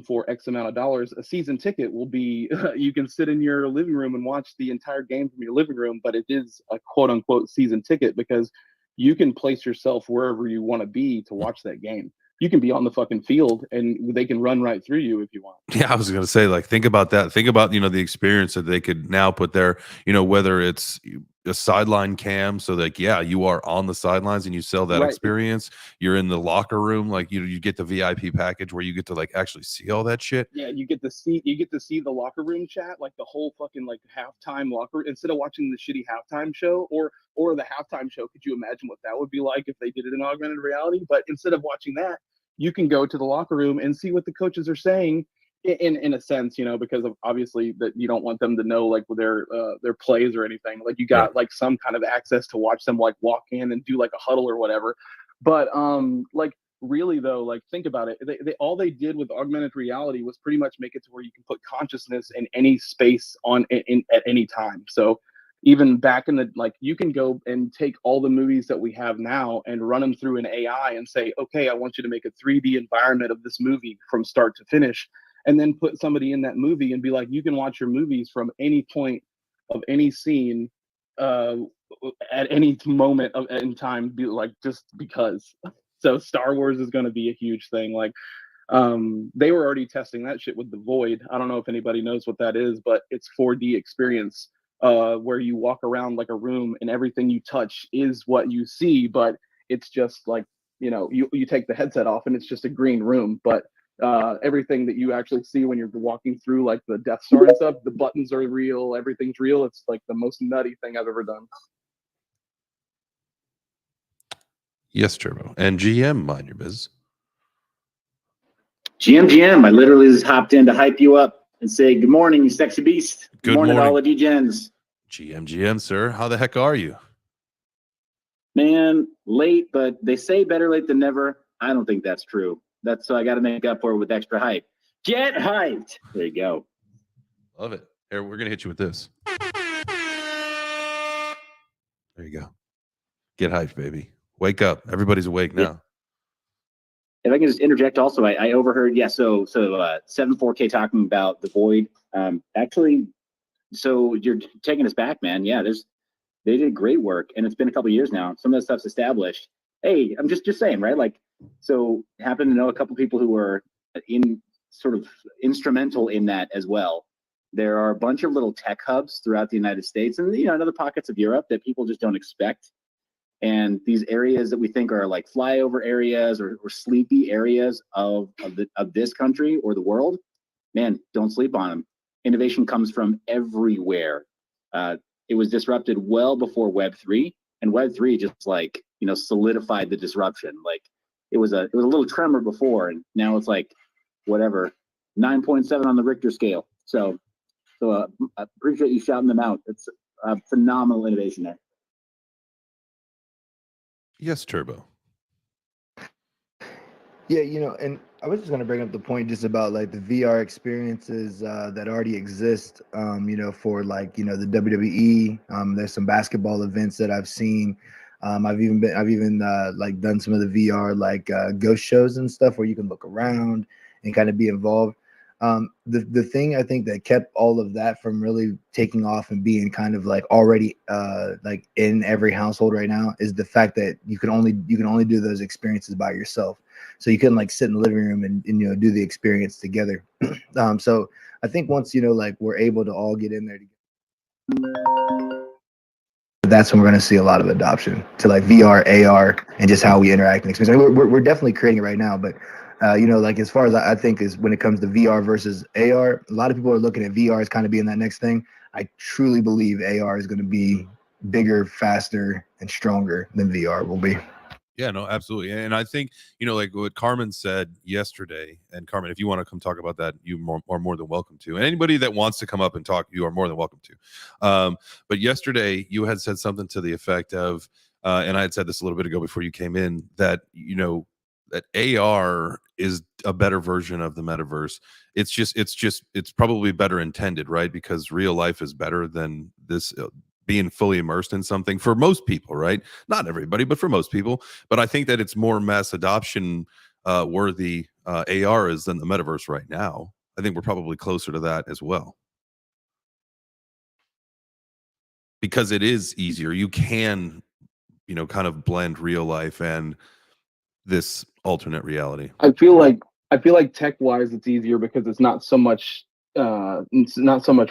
for X amount of dollars. A season ticket will be you can sit in your living room and watch the entire game from your living room, but it is a quote unquote season ticket, because you can place yourself wherever you want to be to watch that game. You can be on the fucking field and they can run right through you if you want. Yeah, I was gonna say, like, think about that. Think about, the experience that they could now put there, whether it's a sideline cam, so like, yeah, you are on the sidelines and you sell that Right. experience. You're in the locker room, like you get the VIP package where you get to like actually see all that shit. Yeah, you get to see the locker room chat, like the whole fucking like halftime locker, instead of watching the shitty halftime show or the halftime show. Could you imagine what that would be like if they did it in augmented reality? But instead of watching that, you can go to the locker room and see what the coaches are saying in a sense, because of obviously that you don't want them to know like their plays or anything. Like you got like some kind of access to watch them like walk in and do like a huddle or whatever. But like really though, like think about it. They all they did with augmented reality was pretty much make it to where you can put consciousness in any space at any time. So even back in the like, you can go and take all the movies that we have now and run them through an AI and say, okay, I want you to make a 3D environment of this movie from start to finish, and then put somebody in that movie and be like, you can watch your movies from any point of any scene uh, at any moment in time, be like, just because. So Star Wars is going to be a huge thing. Like they were already testing that shit with the Void. I don't know if anybody knows what that is, but it's 4D experience where you walk around like a room and everything you touch is what you see, but it's just like you take the headset off and it's just a green room, but everything that you actually see when you're walking through like the Death Star and stuff, the buttons are real, everything's real. It's like the most nutty thing I've ever done. Yes, Turbo. And GM, mind your biz. GM, I literally just hopped in to hype you up and say, good morning, you sexy beast. Good morning to all of you gens. GM, sir. How the heck are you? Man, late, but they say better late than never. I don't think that's true. So I got to make up for it with extra hype. Get hyped. There you go. Love it. Here, we're going to hit you with this. There you go. Get hyped, baby. Wake up. Everybody's awake now. If I can just interject also, I overheard, 7-4K talking about the Void. Actually, so you're taking us back, man. Yeah, they did great work, and it's been a couple of years now. Some of that stuff's established. Hey, I'm just saying, right? Like, so happen to know a couple people who were in sort of instrumental in that as well. There are a bunch of little tech hubs throughout the United States and in other pockets of Europe that people just don't expect. And these areas that we think are like flyover areas or sleepy areas of this country or the world, man, don't sleep on them. Innovation comes from everywhere. It was disrupted well before Web3, and Web3 just like solidified the disruption. Like it was a little tremor before, and now it's like whatever 9.7 on the Richter scale. So I appreciate you shouting them out. It's a phenomenal innovation there. Yes, Turbo. Yeah, and I was just going to bring up the point just about like the VR experiences that already exist, for like, the WWE. There's some basketball events that I've seen. I've even like done some of the VR like ghost shows and stuff where you can look around and kind of be involved. The thing I think that kept all of that from really taking off and being kind of like already like in every household right now is the fact that you can only do those experiences by yourself. So you couldn't like sit in the living room and do the experience together. So I think once like we're able to all get in there together, that's when we're going to see a lot of adoption to like VR, AR, and just how we interact and experience. I mean, we're definitely creating it right now, but like as far as I think is when it comes to VR versus AR, a lot of people are looking at VR as kind of being that next thing. I truly believe AR is going to be bigger, faster, and stronger than VR will be. Yeah, no, absolutely. And I think, like what Carmen said yesterday, and Carmen, if you want to come talk about that, you are more than welcome to. And anybody that wants to come up and talk, you are more than welcome to. But yesterday you had said something to the effect of, and I had said this a little bit ago before you came in, that, that AR is a better version of the metaverse. It's probably better intended, right? Because real life is better than this being fully immersed in something for most people, right? Not everybody, but for most people. But I think that it's more mass adoption worthy AR is than the metaverse right now. I think we're probably closer to that as well. Because it is easier. You can, kind of blend real life and this alternate reality. I feel like tech wise it's easier because it's not so much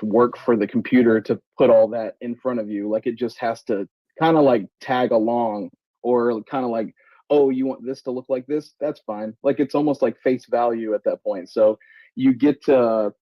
work for the computer to put all that in front of you. Like it just has to kind of like tag along, or kind of like, oh, you want this to look like this? That's fine. Like it's almost like face value at that point. So you get to,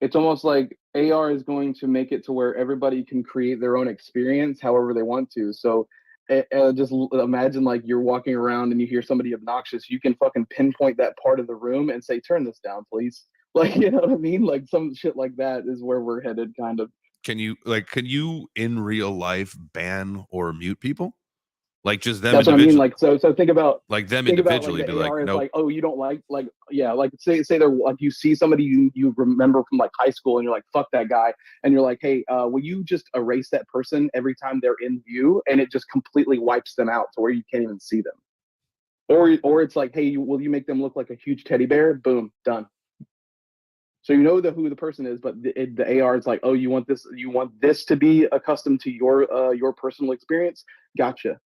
it's almost like AR is going to make it to where everybody can create their own experience however they want to. So just imagine like you're walking around and you hear somebody obnoxious, you can fucking pinpoint that part of the room and say, turn this down, please. Like, you know what I mean? Like some shit like that is where we're headed, kind of. Can you in real life ban or mute people? Like just them That's what I mean. individually? Like so think about them think individually. about Be like the AR is nope. like, oh, you don't like yeah, like say they're like, you see somebody you remember from like high school and you're like, fuck that guy, and you're like, hey, will you just erase that person every time they're in view, and it just completely wipes them out to where you can't even see them. Or it's like, hey, will you make them look like a huge teddy bear? Boom, done. So you know who the person is, but the AR is like, oh, you want this to be accustomed to your personal experience? Gotcha.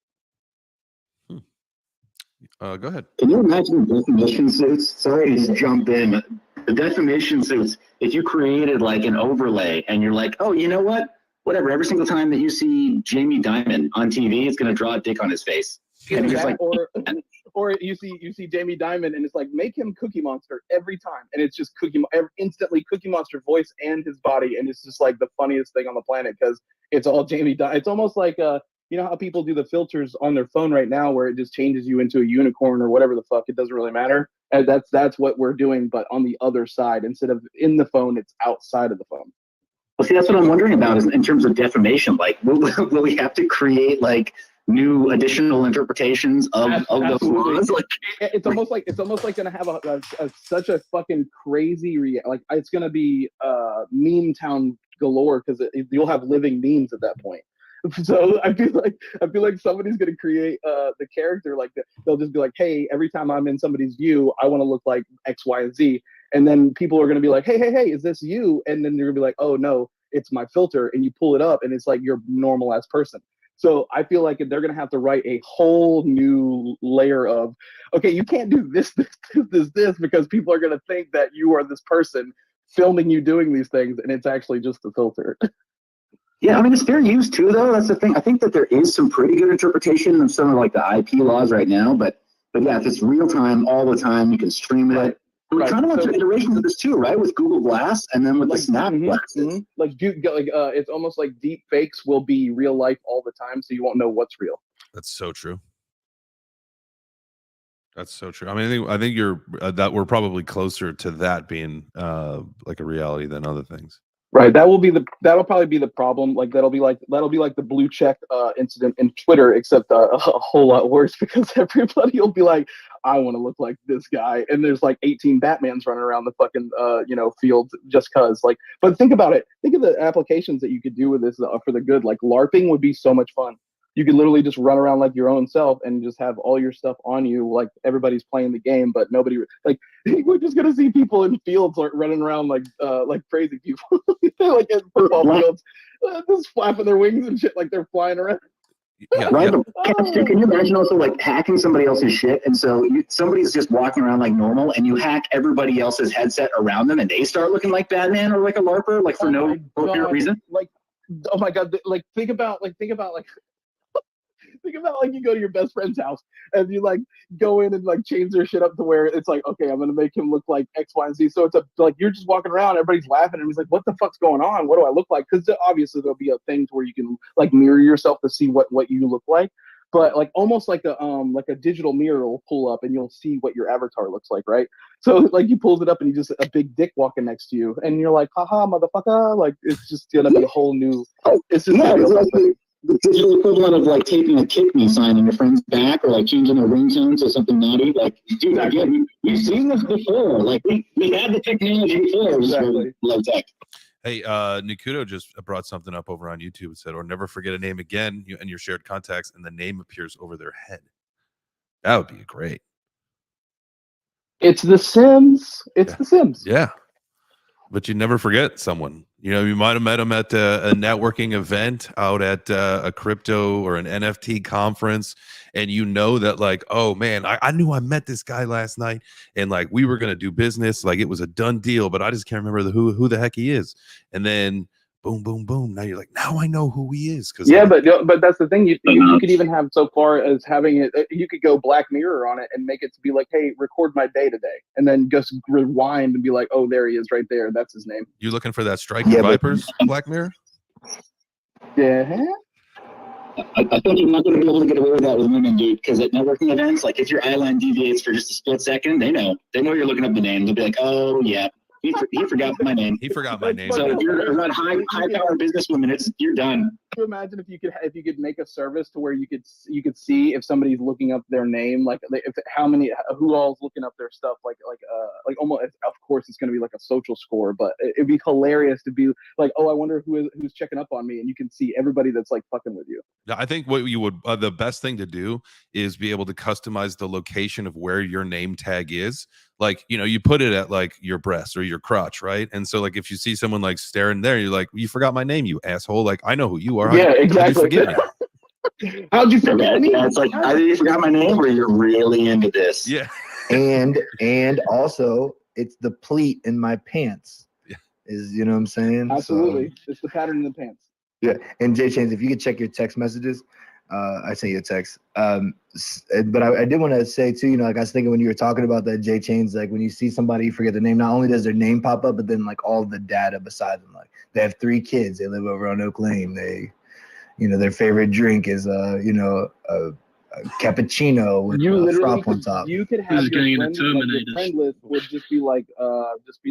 Go ahead. Can you imagine definition suits? Sorry to just jump in. The definition suits, if you created like an overlay and you're like, oh, you know what? Whatever, every single time that you see Jamie Dimon on TV, it's going to draw a dick on his face. And you're just like, or you see Jamie Dimon, and it's like, make him Cookie Monster every time, and it's just instantly Cookie Monster voice and his body, and it's just like the funniest thing on the planet because it's all Jamie Dimon. It's almost like you know how people do the filters on their phone right now, where it just changes you into a unicorn or whatever the fuck. It doesn't really matter, and that's what we're doing, but on the other side, instead of in the phone, it's outside of the phone. Well, see, that's what I'm wondering about is in terms of defamation. Like, will we have to create like new additional interpretations of those laws? Like, it's almost like gonna have such a fucking crazy like it's gonna be meme town galore because you'll have living memes at that point. So I feel like somebody's gonna create the character like that. They'll just be like, hey, every time I'm in somebody's view, I want to look like X, Y, and Z. And then people are going to be like, hey, is this you? And then they're going to be like, oh, no, it's my filter. And you pull it up and it's like your normal ass person. So I feel like they're going to have to write a whole new layer of, okay, you can't do this, because people are going to think that you are this person filming you doing these things. And it's actually just a filter. Yeah, I mean, it's fair use too, though. That's the thing. I think that there is some pretty good interpretation of some of like the IP laws right now. But yeah, if it's real time all the time, you can stream it. Right. We kind of went through iterations of this too, right? With Google Glass and then with the Snap glasses. It's almost like deep fakes will be real life all the time, so you won't know what's real. That's so true. That's so true. I mean, I think you're that we're probably closer to that being like a reality than other things. Right. That'll probably be the problem. Like that'll be like the blue check incident in Twitter, except a whole lot worse because everybody will be like, I want to look like this guy, and there's like 18 Batmans running around the fucking field just cause. Like, but think about it. Think of the applications that you could do with this for the good. Like LARPing would be so much fun. You could literally just run around like your own self and just have all your stuff on you, like everybody's playing the game, but nobody like. We're just gonna see people in fields like running around like crazy people, like in football fields, just flapping their wings and shit like they're flying around. Yeah, right. Yeah. Can you imagine also like hacking somebody else's shit, and so somebody's just walking around like normal, and you hack everybody else's headset around them, and they start looking like Batman or like a LARPer, like for no apparent reason. Like, oh my god! Like think about you go to your best friend's house and you like go in and like change their shit up to where it's like, okay, I'm gonna make him look like X, Y, and Z. So it's like you're just walking around, everybody's laughing, and he's like, what the fuck's going on? What do I look like? Because obviously there'll be a thing where you can like mirror yourself to see what you look like. But like almost like a digital mirror will pull up and you'll see what your avatar looks like, right? So like he pulls it up and he just a big dick walking next to you, and you're like, haha, motherfucker! Like it's just gonna be a whole new. It's just the digital equivalent of like taping a kick me sign in your friend's back or like changing their ringtone to something naughty. Like, dude, again, we've seen this before. Like we had the technology before. It was really low tech. Hey, Nikuto just brought something up over on YouTube and said, or never forget a name again and your shared contacts, and the name appears over their head. That would be great. It's The Sims. It's The Sims. Yeah. But you never forget someone. You know, you might have met them at a networking event out at a crypto or an NFT conference, and you know that like, oh man, I knew I met this guy last night, and like we were gonna do business, like it was a done deal, but I just can't remember who the heck he is. And then boom, boom, boom. Now you're like, now I know who he is. Yeah, but that's the thing. You could even have so far as having it. You could go Black Mirror on it and make it to be like, hey, record my day today, and then just rewind and be like, oh, there he is, right there. That's his name. You looking for that Striking Vipers Black Mirror? Yeah. I think you're not going to be able to get away with that with women, dude. Because at networking events, like if your eye line deviates for just a split second, they know you're looking up the name. They'll be like, oh yeah. He forgot my name. He forgot my name. So if you're around high power businesswomen, you're done. Can you imagine if you could make a service to where you could see if somebody's looking up their name, like who all's looking up their stuff, like almost, of course it's going to be like a social score, but it'd be hilarious to be like, oh, I wonder who's checking up on me, and you can see everybody that's like fucking with you. I think what you would the best thing to do is be able to customize the location of where your name tag is. Like, you know, you put it at like your breast or your crotch, right? And so like if you see someone like staring there, you're like, you forgot my name, you asshole. Like, I know who you are. Yeah, exactly. How'd you forget me? It's like, either you forgot my name or you're really into this. Yeah. and also it's the pleat in my pants. Yeah. Is, you know what I'm saying? Absolutely. So, it's the pattern in the pants. Yeah. And Jay Chains, if you could check your text messages, I sent you a text. But I did want to say too, like I was thinking when you were talking about that J Chains, like when you see somebody, you forget their name, not only does their name pop up, but then like all the data beside them. Like they have 3 kids, they live over on Oak Lane. They, their favorite drink is a cappuccino with You literally frop on top. you could This have is your getting into friend, like, your Terminators. friend list would just be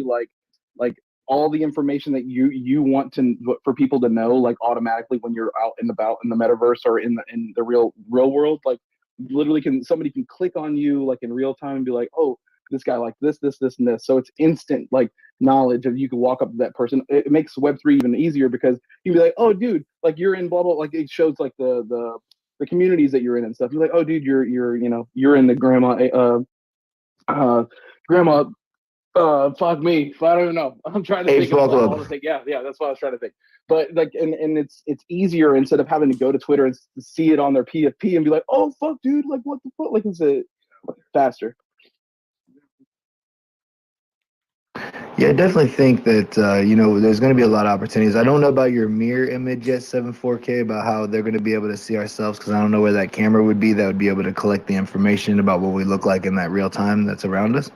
like all the information that you want for people to know, like automatically when you're out and about in the metaverse or in the real world. Like literally somebody can click on you like in real time and be like, oh, this guy like this and this. So it's instant like knowledge of, you can walk up to that person. It makes Web3 even easier because you'd be like, oh dude, like you're in blah blah, like it shows like the communities that you're in and stuff. You're like, oh dude, you're in the grandma fuck me. I don't know. I'm trying to think of like all the things. Yeah, that's what I was trying to think. But like, and it's easier instead of having to go to Twitter and see it on their PFP and be like, oh fuck, dude, like what the fuck? Like it's faster. Yeah, I definitely think that there's going to be a lot of opportunities. I don't know about your mirror image yet, 74K, about how they're going to be able to see ourselves, because I don't know where that camera would be that would be able to collect the information about what we look like in that real time that's around us.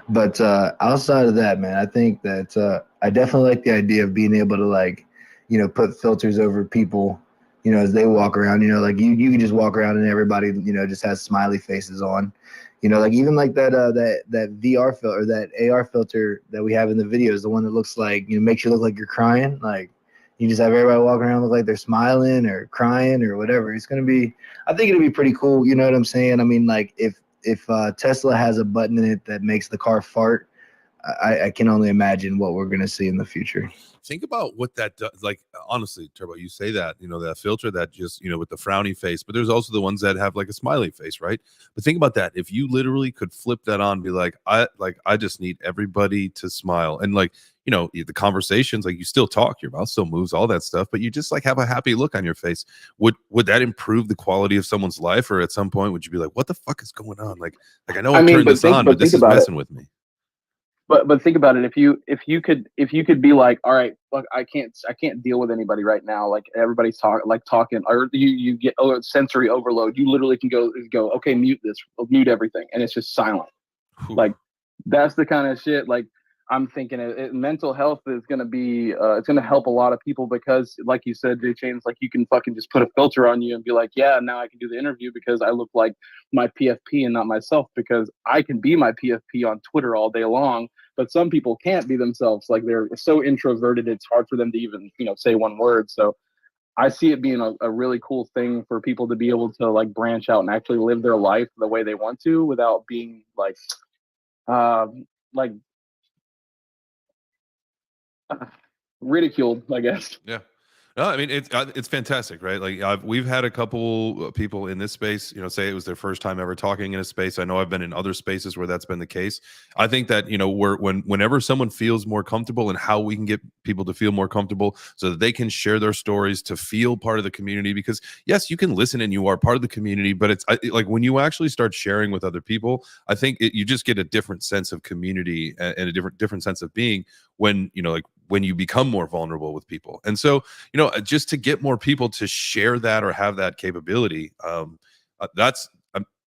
But outside of that, man, I think that I definitely like the idea of being able to put filters over people, as they walk around. Like you can just walk around and everybody, just has smiley faces on. Like even like that VR filter, that AR filter that we have in the videos, the one that looks like, makes you look like you're crying. Like you just have everybody walking around look like they're smiling or crying or whatever. It's gonna be, I think it'll be pretty cool. You know what I'm saying? I mean, like if Tesla has a button in it that makes the car fart, I can only imagine what we're gonna see in the future. Think about what that does. Like, honestly, Turbo, you say that, that filter that just, with the frowny face, but there's also the ones that have like a smiley face, right? But think about that. If you literally could flip that on, be like, I just need everybody to smile. And like, the conversations, like you still talk, your mouth still moves, all that stuff, but you just like have a happy look on your face. Would that improve the quality of someone's life? Or at some point, would you be like, what the fuck is going on? Like I know I turned this on, but this is messing with me. But think about it. If you could be like, all right, look, I can't deal with anybody right now. Like everybody's talking, or you get sensory overload. You literally can go, okay, mute mute everything, and it's just silent. Like that's the kind of shit. Like I'm thinking, mental health is gonna be, it's gonna help a lot of people because, like you said, J Chains, like you can fucking just put a filter on you and be like, yeah, now I can do the interview because I look like my PFP and not myself, because I can be my PFP on Twitter all day long. But some people can't be themselves. Like they're so introverted, it's hard for them to even, say one word. So I see it being a really cool thing for people to be able to like branch out and actually live their life the way they want to without being like ridiculed, I guess. Yeah. No, I mean it's fantastic, right? Like we've had a couple people in this space, say it was their first time ever talking in a space. I know I've been in other spaces where that's been the case. I think that whenever someone feels more comfortable, and how we can get people to feel more comfortable so that they can share their stories, to feel part of the community. Because yes, you can listen and you are part of the community, but it's like when you actually start sharing with other people, I think you just get a different sense of community and a different sense of being when when you become more vulnerable with people. And so just to get more people to share that or have that capability, that's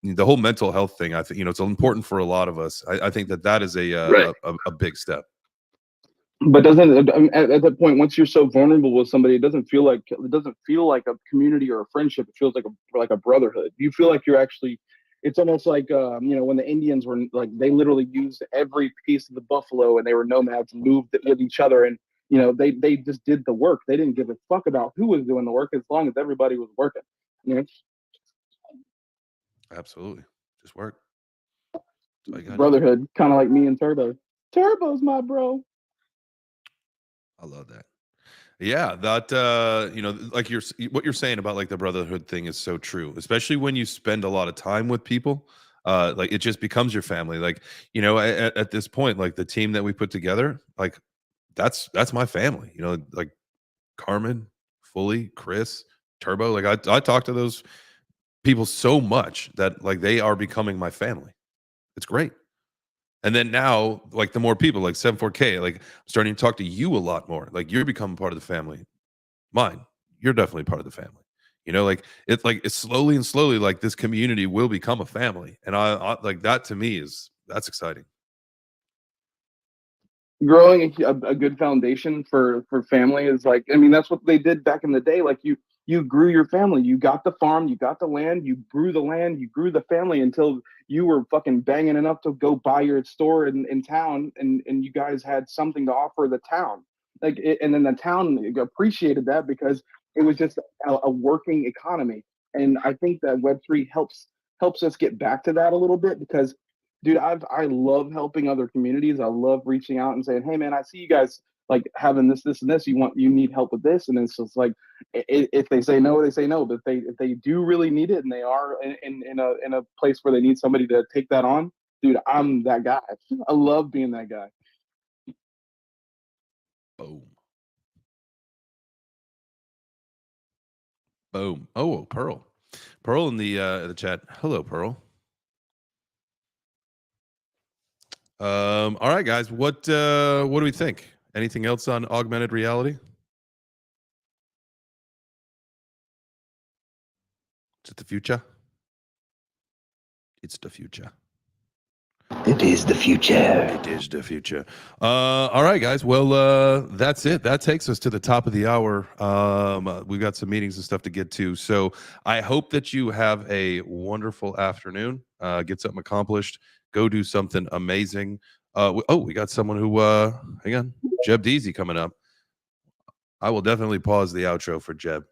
the whole mental health thing. I think it's important for a lot of us. I think that is Right. a big step. But doesn't, at that point, once you're so vulnerable with somebody, it doesn't feel like a community or a friendship. It feels like a brotherhood. You feel like you're actually. It's almost like when the Indians were like, they literally used every piece of the buffalo, and they were nomads and moved with each other, and they just did the work. They didn't give a fuck about who was doing the work as long as everybody was working. Absolutely, just work. Brotherhood, kind of like me and Turbo. Turbo's my bro. I love that. Yeah, that like what you're saying about like the brotherhood thing is so true, especially when you spend a lot of time with people. Like it just becomes your family. Like at this point, like the team that we put together, like that's my family. Like Carmen, Fully, Chris, Turbo. Like I talk to those people so much that like they are becoming my family. It's great. And then now, like the more people, like 74K, like I'm starting to talk to you a lot more. Like you're becoming part of the family. Mine, you're definitely part of the family. You know, like it's slowly and slowly, like this community will become a family, and I like that. To me, that's exciting. Growing a good foundation for family is like, I mean, that's what they did back in the day. Like you grew your family, you got the farm, you got the land, you grew the land, you grew the family until you were fucking banging enough to go buy your store in town, and you guys had something to offer the town. Like and then the town appreciated that because it was just a working economy. And I think that Web3 helps us get back to that a little bit because, dude, I love helping other communities. I love reaching out and saying, hey man, I see you guys like having this and this. You need help with this, and it's just like, if they say no, they say no. But if they do really need it, and they are in a place where they need somebody to take that on, dude, I'm that guy. I love being that guy. Boom. Boom. Oh, Pearl. Pearl in the chat. Hello, Pearl. All right, guys. What do we think? Anything else on augmented reality? Is it the future? It's the future. It is the future. It is the future. All right, guys. Well, that's it. That takes us to the top of the hour. We've got some meetings and stuff to get to. So I hope that you have a wonderful afternoon. Get something accomplished. Go do something amazing. We got someone who, hang on, Jeb Deasy coming up. I will definitely pause the outro for Jeb.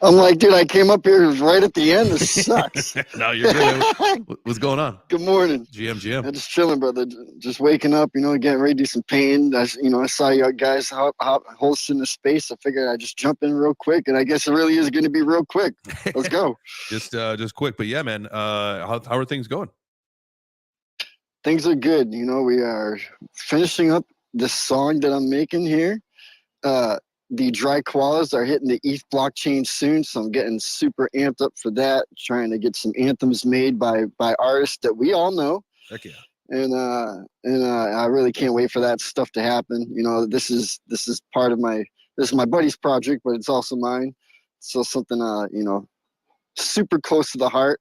I'm like, dude, I came up here right at the end. This sucks. No, you're good. What's going on? Good morning. GM. I'm just chilling, brother. Just waking up, getting ready to do some painting. I saw you guys hosting the space. I figured I'd just jump in real quick, and I guess it really is going to be real quick. Let's go. just quick, but yeah, man. How are things going? Things are good. We are finishing up this song that I'm making here. The dry koalas are hitting the ETH blockchain soon, so I'm getting super amped up for that. Trying to get some anthems made by artists that we all know. Heck yeah! And I really can't wait for that stuff to happen. This is part of this is my buddy's project, but it's also mine. So something super close to the heart,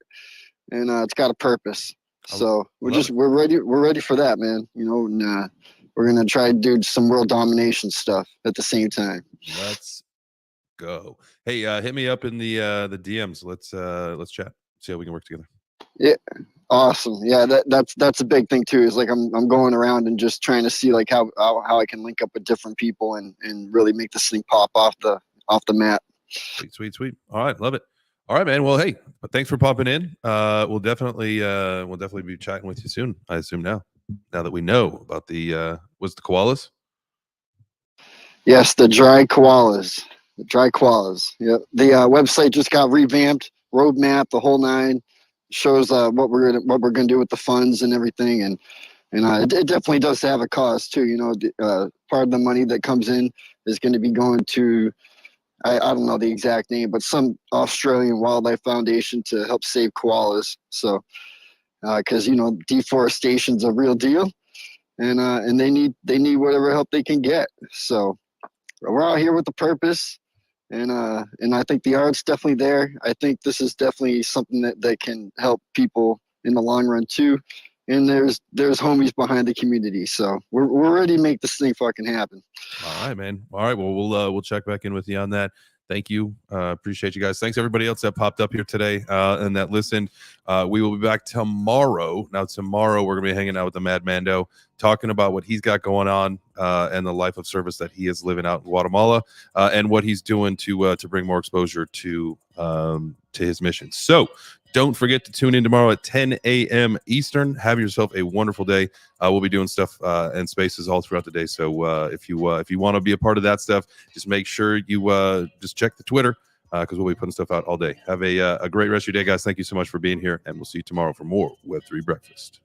and it's got a purpose. So we're ready for that, man. And we're gonna try to do some world domination stuff at the same time. Let's go. Hey, hit me up in the DMs. Let's chat. See how we can work together. Yeah, awesome. Yeah, that's a big thing too. Is like I'm going around and just trying to see like how I can link up with different people and really make this thing pop off the map. Sweet. All right, love it. All right, man. Well, hey, thanks for popping in. We'll definitely be chatting with you soon. I assume now that we know about the was the koalas. Yes, the dry koalas. The dry koalas. Yeah, the website just got revamped. Roadmap, the whole nine, shows what we're gonna do with the funds and everything, and it definitely does have a cost too. Part of the money that comes in is going to be going to I don't know the exact name, but some Australian wildlife foundation to help save koalas. So because deforestation's a real deal, and they need whatever help they can get. So we're out here with the purpose, and I think the art's definitely there. I think this is definitely something that can help people in the long run too. And there's homies behind the community, so we're ready to make this thing fucking happen. All right, man. All right, well we'll check back in with you on that. Thank you. Appreciate you guys. Thanks everybody else that popped up here today and that listened. We will be back tomorrow. Now tomorrow we're gonna be hanging out with the Mad Mando, talking about what he's got going on and the life of service that he is living out in Guatemala and what he's doing to bring more exposure to his mission. So don't forget to tune in tomorrow at 10 a.m. Eastern. Have yourself a wonderful day. We'll be doing stuff and spaces all throughout the day. So if you want to be a part of that stuff, just make sure you just check the Twitter because we'll be putting stuff out all day. Have a great rest of your day, guys. Thank you so much for being here, and we'll see you tomorrow for more Web3 Breakfast.